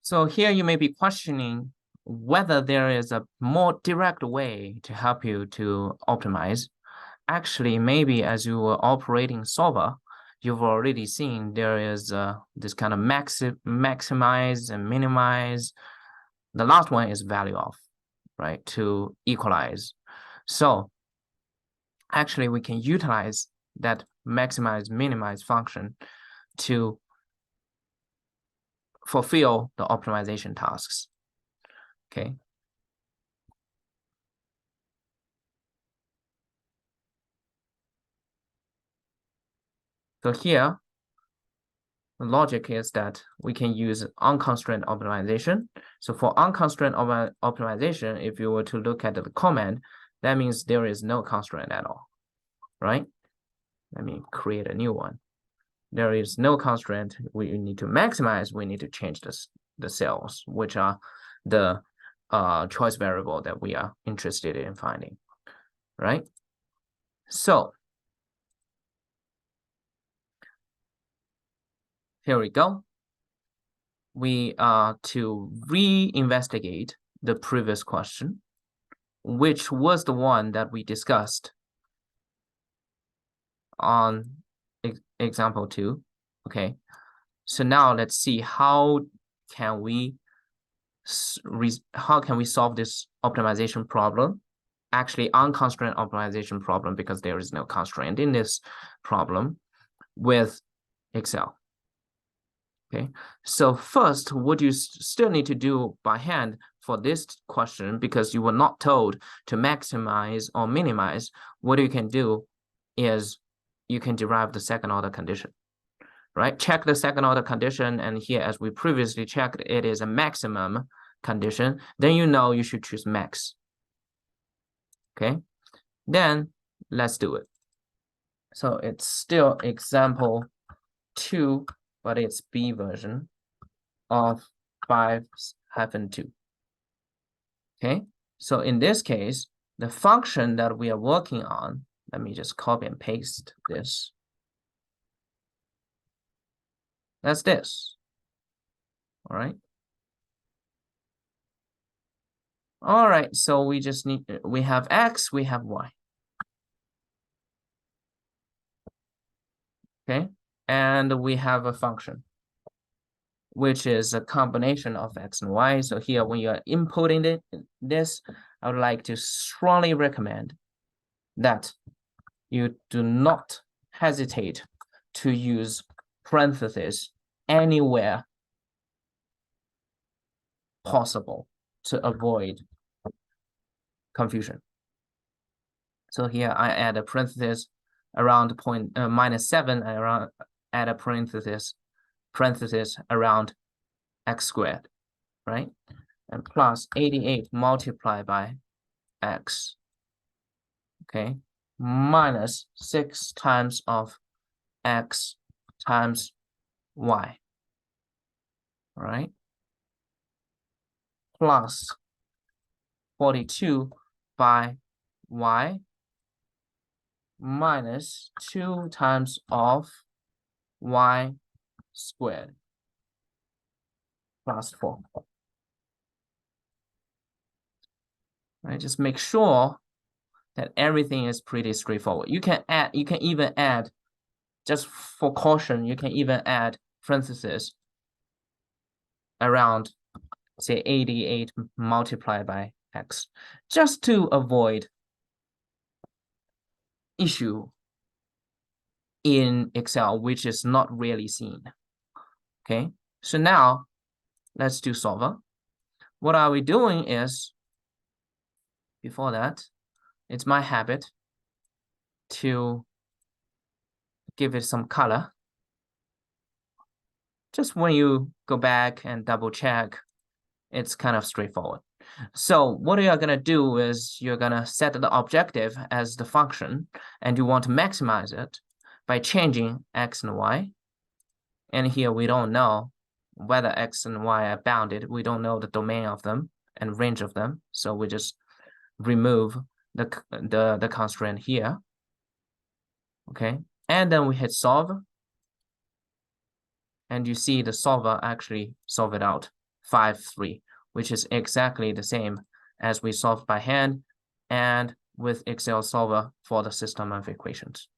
So here you may be questioning whether there is a more direct way to help you to optimize. Actually, maybe as you were operating solver, you've already seen there is this kind of maximize and minimize. The last one is value of, right, to equalize. So actually, we can utilize that maximize minimize function to fulfill the optimization tasks. Okay. So here, the logic is that we can use unconstrained optimization. So for unconstrained optimization, if you were to look at the command, that means there is no constraint at all, right? Let me create a new one. There is no constraint. We need to maximize. We need to change the cells, which are the choice variable that we are interested in finding, right? So here we go. We are to re-investigate the previous question, which was the one that we discussed on example 2. Okay, so now let's see how can we solve this optimization problem, actually unconstrained optimization problem, because there is no constraint in this problem with Excel. Okay, so first, what you still need to do by hand for this question, because you were not told to maximize or minimize, what you can do is you can derive the second order condition, right? Check the second order condition, and here, as we previously checked, it is a maximum condition. Then you know you should choose max. Okay, then let's do it. So it's still example 2, but it's B version of 5-2. Okay, so in this case, the function that we are working on, let me just copy and paste this. That's this. All right. All right, so we just need, we have X, we have Y. Okay, and we have a function, which is a combination of X and Y. So here, when you're inputting this, I would like to strongly recommend that you do not hesitate to use parentheses anywhere possible to avoid confusion. So here I add a parenthesis around -7, and add a parenthesis around x squared, right? And plus 88 multiplied by x, okay, minus 6 times of x times y, right? Plus 42 by y minus 2 times of y squared plus 4. Right, just make sure that everything is pretty straightforward. You can even add, just for caution, you can even add parentheses around, say, 88 multiplied by x, just to avoid issue in Excel, which is not really seen. Okay, so now let's do solver. What are we doing is, before that, it's my habit to give it some color. Just when you go back and double check, it's kind of straightforward. So what you're gonna do is you're gonna set the objective as the function, and you want to maximize it by changing x and y. And here we don't know whether x and y are bounded. We don't know the domain of them and range of them. So we just remove the constraint here. Okay, and then we hit solve. And you see the solver actually solve it out 5, 3, which is exactly the same as we solved by hand and with Excel solver for the system of equations.